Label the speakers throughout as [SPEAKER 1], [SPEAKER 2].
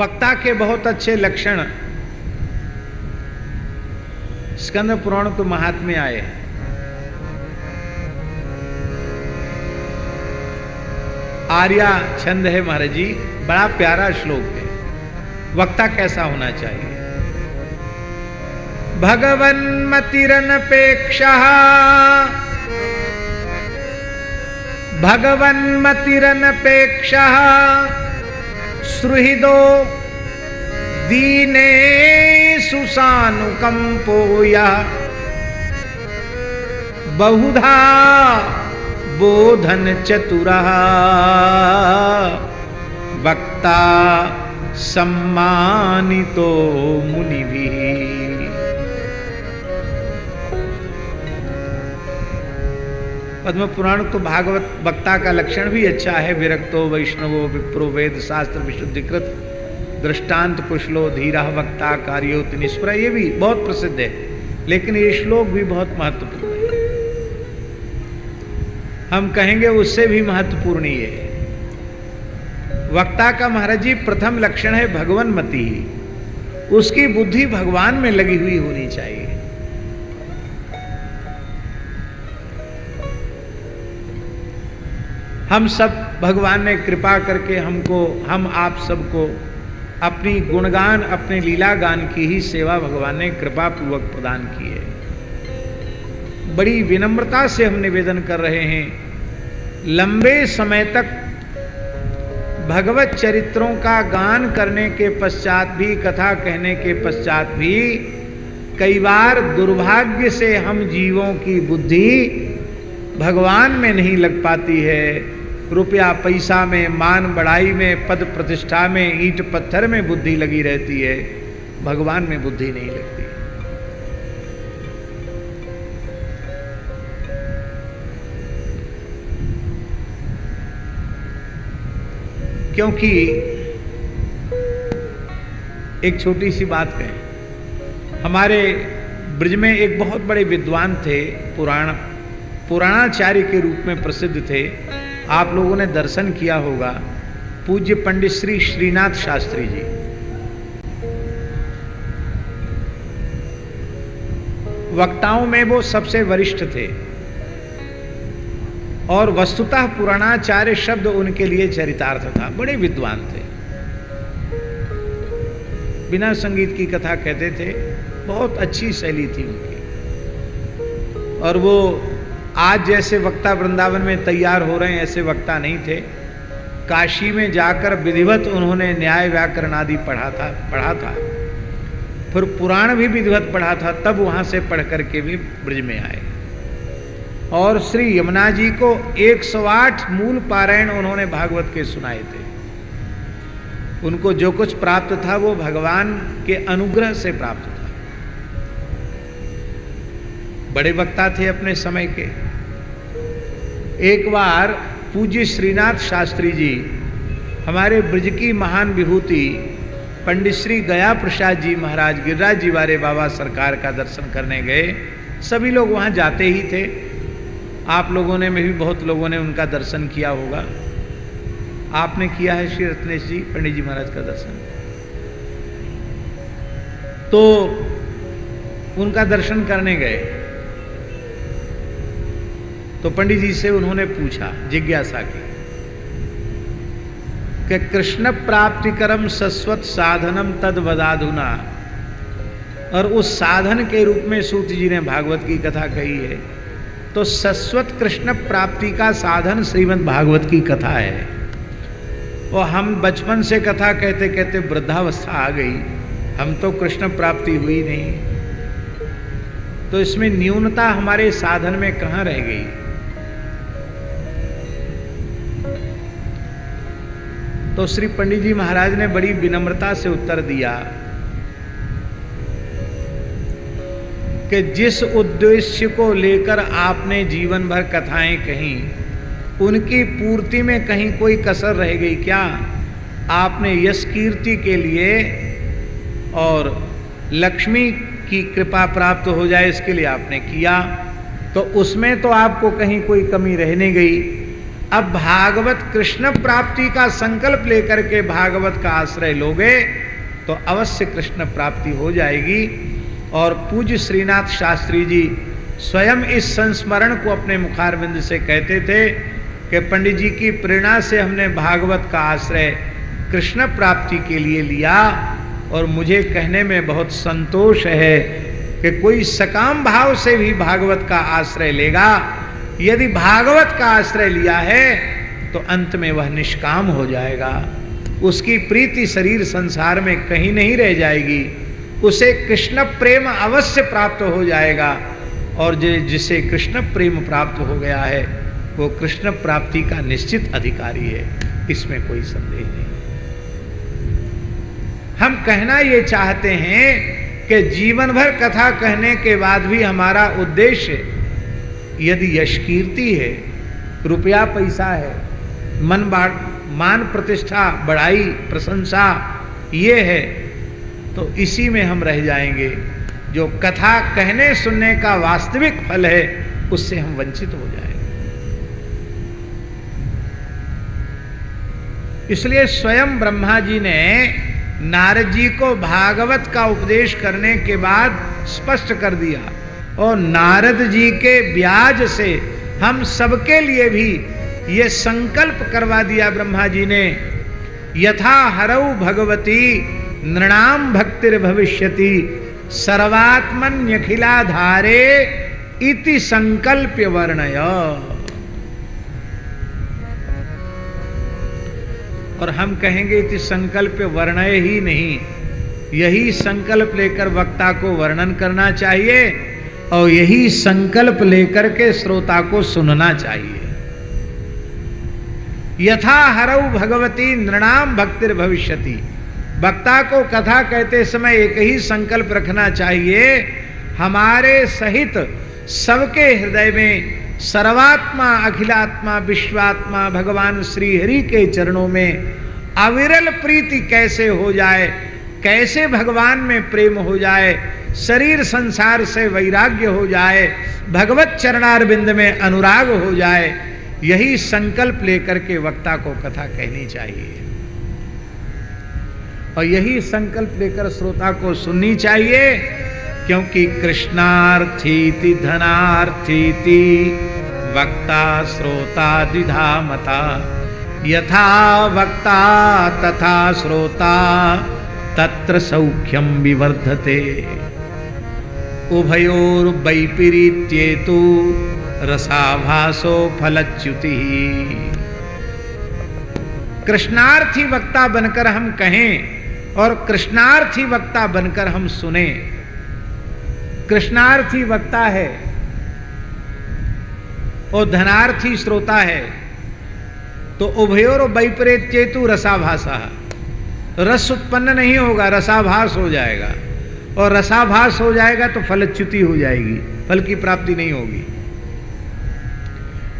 [SPEAKER 1] वक्ता के बहुत अच्छे लक्षण स्कंद पुराण तो महात्म्य आए हैं। आर्या छंद है महाराज जी, बड़ा प्यारा श्लोक है। वक्ता कैसा होना चाहिए? भगवन मतिरनपेक्षा, भगवन मतिरनपेक्षा, सुहृदो दीने सुसानुकंपो यः, बहुधा बोधन चतुरः, वक्ता सम्मानितो मुनिभिः। पद्म पुराण तो भागवत वक्ता का लक्षण भी अच्छा है। विरक्तो वैष्णवो विप्रो वेद शास्त्र विशुद्धिकृत, दृष्टांत कुशलो धीरः वक्ता कार्योति निष्प्र। ये भी बहुत प्रसिद्ध है, लेकिन ये श्लोक भी बहुत महत्वपूर्ण है। हम कहेंगे उससे भी महत्वपूर्ण ये है। वक्ता का महाराज जी प्रथम लक्षण है भगवन्मति। उसकी बुद्धि भगवान में लगी हुई होनी चाहिए। हम सब भगवान ने कृपा करके हमको, हम आप सबको अपनी गुणगान, अपने लीला गान की ही सेवा भगवान ने कृपा पूर्वक प्रदान की है। बड़ी विनम्रता से हम निवेदन कर रहे हैं, लंबे समय तक भगवत चरित्रों का गान करने के पश्चात भी, कथा कहने के पश्चात भी कई बार दुर्भाग्य से हम जीवों की बुद्धि भगवान में नहीं लग पाती है। रुपया पैसा में, मान बढ़ाई में, पद प्रतिष्ठा में, ईंट पत्थर में बुद्धि लगी रहती है, भगवान में बुद्धि नहीं लगती। क्योंकि एक छोटी सी बात कहें, हमारे ब्रज में एक बहुत बड़े विद्वान थे, पुराणाचार्य के रूप में प्रसिद्ध थे। आप लोगों ने दर्शन किया होगा, पूज्य पंडित श्री श्रीनाथ शास्त्री जी। वक्ताओं में वो सबसे वरिष्ठ थे और वस्तुतः पुराणाचार्य शब्द उनके लिए चरितार्थ था। बड़े विद्वान थे, बिना संगीत की कथा कहते थे, बहुत अच्छी शैली थी उनकी। और वो आज जैसे वक्ता वृंदावन में तैयार हो रहे हैं ऐसे वक्ता नहीं थे। काशी में जाकर विधिवत उन्होंने न्याय व्याकरण आदि पढ़ा था, फिर पुराण भी विधिवत पढ़ा था, तब वहाँ से पढ़ करके भी ब्रज में आए। और श्री यमुना जी को 108 मूल पारायण उन्होंने भागवत के सुनाए थे। उनको जो कुछ प्राप्त था वो भगवान के अनुग्रह से प्राप्त था। बड़े वक्ता थे अपने समय के। एक बार पूज्य श्रीनाथ शास्त्री जी हमारे ब्रज की महान विभूति पंडित श्री गया प्रसाद जी महाराज गिरिराज जी वाले बाबा सरकार का दर्शन करने गए। सभी लोग वहाँ जाते ही थे, आप लोगों ने में भी बहुत लोगों ने उनका दर्शन किया होगा। आपने किया है श्री रत्नेश जी पंडित जी महाराज का दर्शन। तो उनका दर्शन करने गए तो पंडित जी से उन्होंने पूछा, जिज्ञासा की कि कृष्ण प्राप्तिकरम सस्वत साधनम तद वदाधुना। और उस साधन के रूप में सूत जी ने भागवत की कथा कही है। तो सस्वत कृष्ण प्राप्ति का साधन श्रीमद् भागवत की कथा है। और हम बचपन से कथा कहते कहते वृद्धावस्था आ गई, हम तो कृष्ण प्राप्ति हुई नहीं, तो इसमें न्यूनता हमारे साधन में कहाँ रह गई? तो श्री पंडित जी महाराज ने बड़ी विनम्रता से उत्तर दिया कि जिस उद्देश्य को लेकर आपने जीवन भर कथाएं कही, उनकी पूर्ति में कहीं कोई कसर रह गई क्या? आपने यश कीर्ति के लिए और लक्ष्मी की कृपा प्राप्त हो जाए इसके लिए आपने किया, तो उसमें तो आपको कहीं कोई कमी रह नहीं गई। अब भागवत कृष्ण प्राप्ति का संकल्प लेकर के भागवत का आश्रय लोगे तो अवश्य कृष्ण प्राप्ति हो जाएगी। और पूज्य श्रीनाथ शास्त्री जी स्वयं इस संस्मरण को अपने मुखारविंद से कहते थे कि पंडित जी की प्रेरणा से हमने भागवत का आश्रय कृष्ण प्राप्ति के लिए लिया, और मुझे कहने में बहुत संतोष है कि कोई सकाम भाव से भी भागवत का आश्रय लेगा, यदि भागवत का आश्रय लिया है तो अंत में वह निष्काम हो जाएगा, उसकी प्रीति शरीर संसार में कहीं नहीं रह जाएगी, उसे कृष्ण प्रेम अवश्य प्राप्त हो जाएगा। और जिसे कृष्ण प्रेम प्राप्त हो गया है वो कृष्ण प्राप्ति का निश्चित अधिकारी है, इसमें कोई संदेह नहीं। हम कहना ये चाहते हैं कि जीवन भर कथा कहने के बाद भी हमारा उद्देश्य यदि यश कीर्ति है, रुपया पैसा है, मान प्रतिष्ठा बड़ाई प्रशंसा ये है, तो इसी में हम रह जाएंगे। जो कथा कहने सुनने का वास्तविक फल है उससे हम वंचित हो जाएंगे। इसलिए स्वयं ब्रह्मा जी ने नारद जी को भागवत का उपदेश करने के बाद स्पष्ट कर दिया, और नारद जी के ब्याज से हम सबके लिए भी ये संकल्प करवा दिया ब्रह्मा जी ने, यथा हरौ भगवती नृणाम भक्तिर भविष्यति सर्वात्मन्यखिलाधारे इति संकल्प्य वर्णय। और हम कहेंगे इति संकल्प वर्णय ही नहीं, यही संकल्प लेकर वक्ता को वर्णन करना चाहिए और यही संकल्प लेकर के श्रोता को सुनना चाहिए। यथा हरौ भगवती नृणाम भक्तिर भविष्यति, वक्ता को कथा कहते समय एक ही संकल्प रखना चाहिए, हमारे सहित सबके हृदय में सर्वात्मा अखिलात्मा विश्वात्मा भगवान श्री हरि के चरणों में अविरल प्रीति कैसे हो जाए, कैसे भगवान में प्रेम हो जाए, शरीर संसार से वैराग्य हो जाए, भगवत चरणारविंद में अनुराग हो जाए, यही संकल्प लेकर के वक्ता को कथा कहनी चाहिए और यही संकल्प लेकर श्रोता को सुननी चाहिए। क्योंकि कृष्णार्थीति धनार्थीति वक्ता श्रोता द्विधा मता, यथा वक्ता तथा श्रोता तत्र सौख्यम विवर्धते, उभयोर्वैपरीत्येतु रसाभासो फलच्युति। कृष्णार्थी वक्ता बनकर हम कहें और कृष्णार्थी वक्ता बनकर हम सुने। कृष्णार्थी वक्ता है और धनार्थी श्रोता है, तो उभयोर वैपरीत्येतु रसाभासा, रस उत्पन्न नहीं होगा, रसाभास हो जाएगा, और रसाभास हो जाएगा तो फलच्युति हो जाएगी, फल की प्राप्ति नहीं होगी।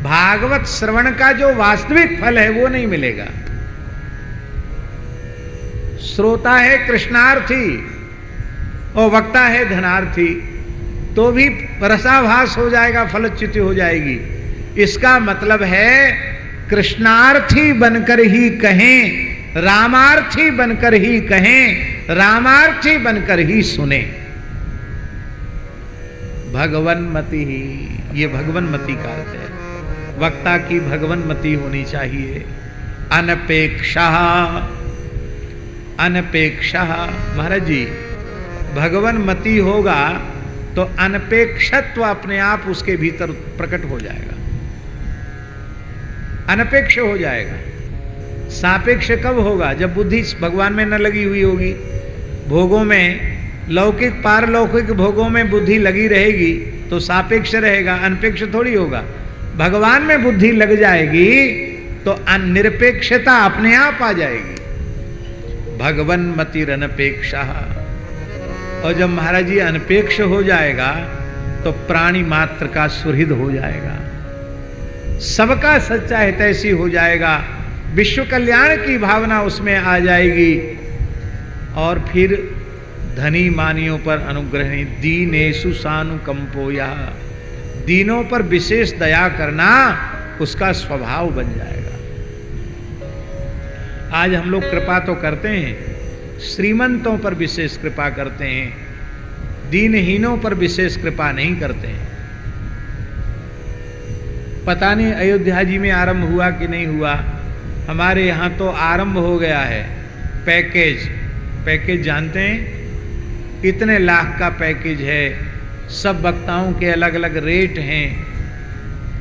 [SPEAKER 1] भागवत श्रवण का जो वास्तविक फल है वो नहीं मिलेगा। श्रोता है कृष्णार्थी और वक्ता है धनार्थी, तो भी रसाभास हो जाएगा, फलच्युति हो जाएगी। इसका मतलब है कृष्णार्थी बनकर ही कहें, रामार्थी बनकर ही कहें, रामार्थी बनकर ही सुने। भगवन्मति ही, ये भगवन्मति का अर्थ है, वक्ता की भगवन्मति होनी चाहिए। अनपेक्षा, अनपेक्षा महाराज जी, भगवन्मति होगा तो अनपेक्षत्व अपने आप उसके भीतर प्रकट हो जाएगा, अनपेक्ष हो जाएगा। सापेक्ष कब होगा? जब बुद्धि भगवान में न लगी हुई होगी। भोगों में, लौकिक पारलौकिक भोगों में बुद्धि लगी रहेगी तो सापेक्ष रहेगा, अनपेक्ष थोड़ी होगा। भगवान में बुद्धि लग जाएगी तो निरपेक्षता अपने आप आ जाएगी। भगवन्मति अनपेक्षा। और जब महाराज जी अनपेक्ष हो जाएगा तो प्राणी मात्र का सुहृद हो जाएगा, सबका सच्चा हितैषी हो जाएगा, विश्व कल्याण की भावना उसमें आ जाएगी। और फिर धनी मानियों पर अनुग्रह, दीनेषु सानुकंपो, यह दीनों पर विशेष दया करना, उसका स्वभाव बन जाएगा। आज हम लोग कृपा तो करते हैं, श्रीमंतों पर विशेष कृपा करते हैं, दीनहीनों पर विशेष कृपा नहीं करते हैं। पता नहीं अयोध्या जी में आरंभ हुआ कि नहीं हुआ, हमारे यहाँ तो आरंभ हो गया है। पैकेज जानते हैं, इतने लाख का पैकेज है, सब वक्ताओं के अलग अलग रेट हैं,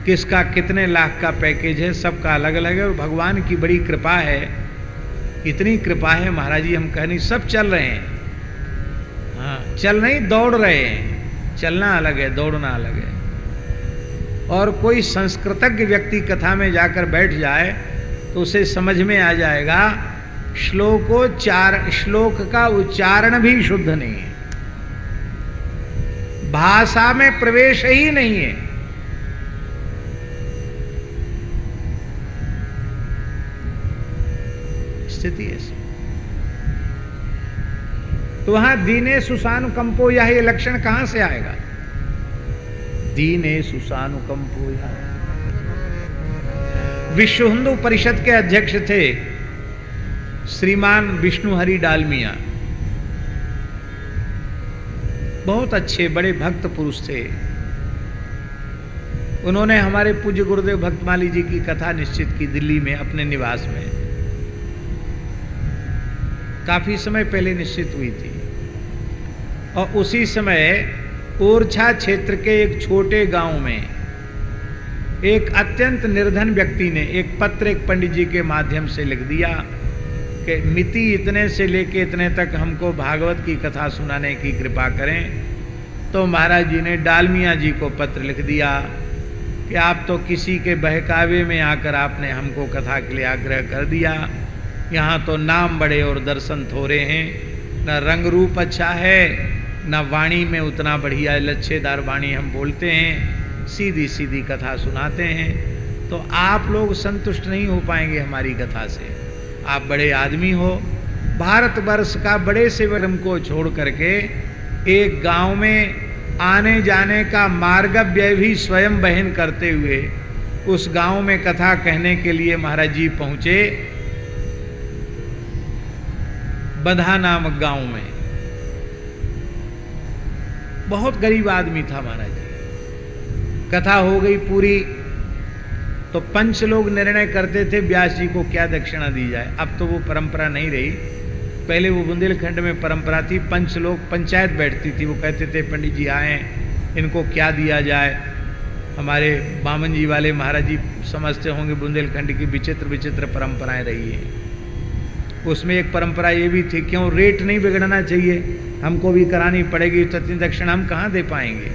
[SPEAKER 1] किसका कितने लाख का पैकेज है, सबका अलग अलग है। और भगवान की बड़ी कृपा है, इतनी कृपा है महाराज जी, हम कह नहीं, सब चल रहे हैं। हाँ, चल नहीं, दौड़ रहे हैं। चलना अलग है, दौड़ना अलग है। और कोई संस्कृतज्ञ व्यक्ति कथा में जाकर बैठ जाए तो उसे समझ में आ जाएगा श्लोक का उच्चारण भी शुद्ध नहीं है, भाषा में प्रवेश ही नहीं है। स्थिति ऐसी। तो वहां दीने सुसानुकंपो, यह लक्षण कहां से आएगा? दीने सुसानुकंपो। विश्व हिंदू परिषद के अध्यक्ष थे श्रीमान विष्णु हरि डालमिया, बहुत अच्छे बड़े भक्त पुरुष थे। उन्होंने हमारे पूज्य गुरुदेव भक्तमाली जी की कथा निश्चित की दिल्ली में अपने निवास में, काफी समय पहले निश्चित हुई थी। और उसी समय ओरछा क्षेत्र के एक छोटे गांव में एक अत्यंत निर्धन व्यक्ति ने एक पत्र एक पंडित जी के माध्यम से लिख दिया कि मिति इतने से लेके इतने तक हमको भागवत की कथा सुनाने की कृपा करें। तो महाराज जी ने डालमिया जी को पत्र लिख दिया कि आप तो किसी के बहकावे में आकर आपने हमको कथा के लिए आग्रह कर दिया। यहाँ तो नाम बड़े और दर्शन थोड़े हैं, न रंग रूप अच्छा है, न वाणी में उतना बढ़िया लच्छेदार वाणी हम बोलते हैं, सीधी सीधी कथा सुनाते हैं। तो आप लोग संतुष्ट नहीं हो पाएंगे हमारी कथा से। आप बड़े आदमी हो, भारतवर्ष का बड़े से वर्म को छोड़ करके एक गांव में आने जाने का मार्ग व्यय भी स्वयं वहन करते हुए उस गांव में कथा कहने के लिए महाराज जी पहुंचे। बधा नामक गांव में बहुत गरीब आदमी था महाराज जी। कथा हो गई पूरी तो पंच लोग निर्णय करते थे व्यास जी को क्या दक्षिणा दी जाए। अब तो वो परंपरा नहीं रही, पहले वो बुंदेलखंड में परंपरा थी। पंच लोग, पंचायत बैठती थी, वो कहते थे पंडित जी आए, इनको क्या दिया जाए। हमारे बामन जी वाले महाराज जी समझते होंगे बुंदेलखंड की विचित्र विचित्र परंपराएं रही हैं। उसमें एक परंपरा ये भी थी, क्यों रेट नहीं बिगड़ना चाहिए, हमको भी करानी पड़ेगी, तो इतनी दक्षिणा हम कहाँ दे पाएंगे।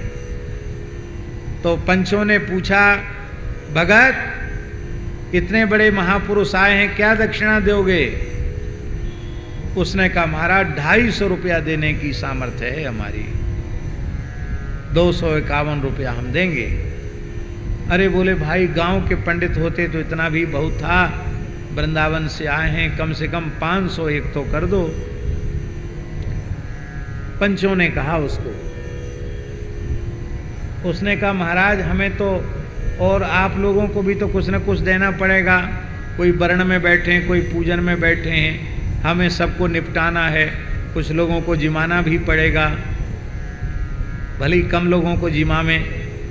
[SPEAKER 1] तो पंचों ने पूछा, भगत इतने बड़े महापुरुष आए हैं, क्या दक्षिणा दोगे? उसने कहा महाराज 250 रुपया देने की सामर्थ्य है हमारी, 251 रुपया हम देंगे। अरे बोले भाई गांव के पंडित होते तो इतना भी बहुत था, वृंदावन से आए हैं, कम से कम 501 तो कर दो। पंचों ने कहा उसको, उसने कहा महाराज हमें तो और आप लोगों को भी तो कुछ न कुछ देना पड़ेगा, कोई वर्ण में बैठे हैं, कोई पूजन में बैठे हैं, हमें सबको निपटाना है, कुछ लोगों को जिमाना भी पड़ेगा, भले ही कम लोगों को जिमा में,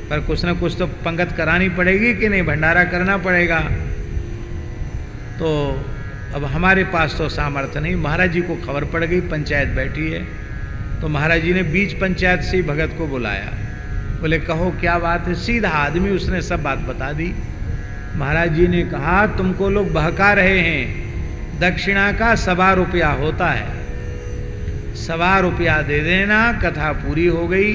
[SPEAKER 1] पर कुछ न कुछ तो पंगत करानी पड़ेगी कि नहीं, भंडारा करना पड़ेगा। तो अब हमारे पास तो सामर्थ्य नहीं। महाराज जी को खबर पड़ गई, पंचायत बैठी है। तो महाराज जी ने बीच पंचायत से भगत को बुलाया, बोले कहो क्या बात है। सीधा आदमी, उसने सब बात बता दी। महाराज जी ने कहा तुमको लोग बहका रहे हैं, दक्षिणा का 1.25 रुपया होता है, 1.25 रुपया दे देना, कथा पूरी हो गई।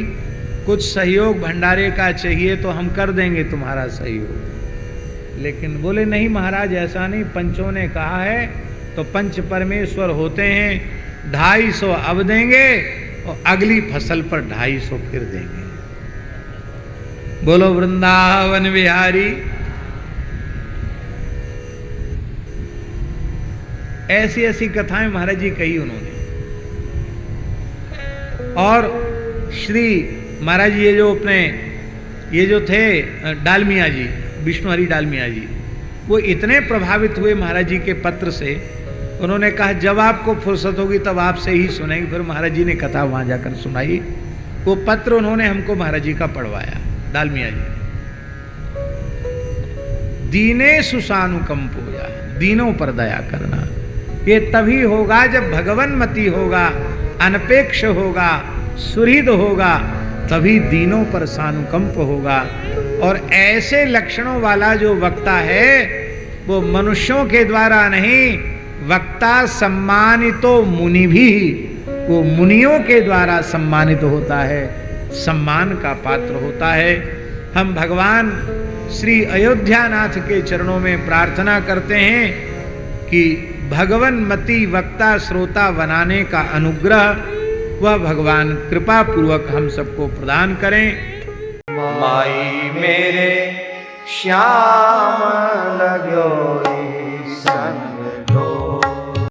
[SPEAKER 1] कुछ सहयोग भंडारे का चाहिए तो हम कर देंगे तुम्हारा सहयोग। लेकिन बोले नहीं महाराज ऐसा नहीं, पंचों ने कहा है तो पंच परमेश्वर होते हैं, 250 अब देंगे और अगली फसल पर 250 फिर देंगे। बोलो वृंदावन बिहारी। ऐसी ऐसी कथाएं महाराज जी कही उन्होंने। और श्री महाराज ये जो थे डालमिया जी, विष्णु हरि डालमिया जी, वो इतने प्रभावित हुए महाराज जी के पत्र से, उन्होंने कहा जब आपको फुर्सत होगी तब आपसे ही सुनेंगे। फिर महाराज जी ने कथा वहां जाकर सुनाई। वो पत्र उन्होंने हमको महाराज जी का पढ़वाया, डालमिया जी। दीने सुसानुकंपोया, दीनों पर दया करना, ये तभी होगा जब भगवन्मति होगा, अनपेक्ष होगा, सुहृद होगा, तभी दीनों पर सानुकंप होगा। और ऐसे लक्षणों वाला जो वक्ता है वो मनुष्यों के द्वारा नहीं, वक्ता सम्मानितो मुनि भी, वो मुनियों के द्वारा सम्मानित होता है, सम्मान का पात्र होता है। हम भगवान श्री अयोध्यानाथ के चरणों में प्रार्थना करते हैं कि भगवन्मति वक्ता श्रोता बनाने का अनुग्रह वह भगवान कृपा पूर्वक हम सबको प्रदान करें।
[SPEAKER 2] माई मेरे श्याम लगो संग दो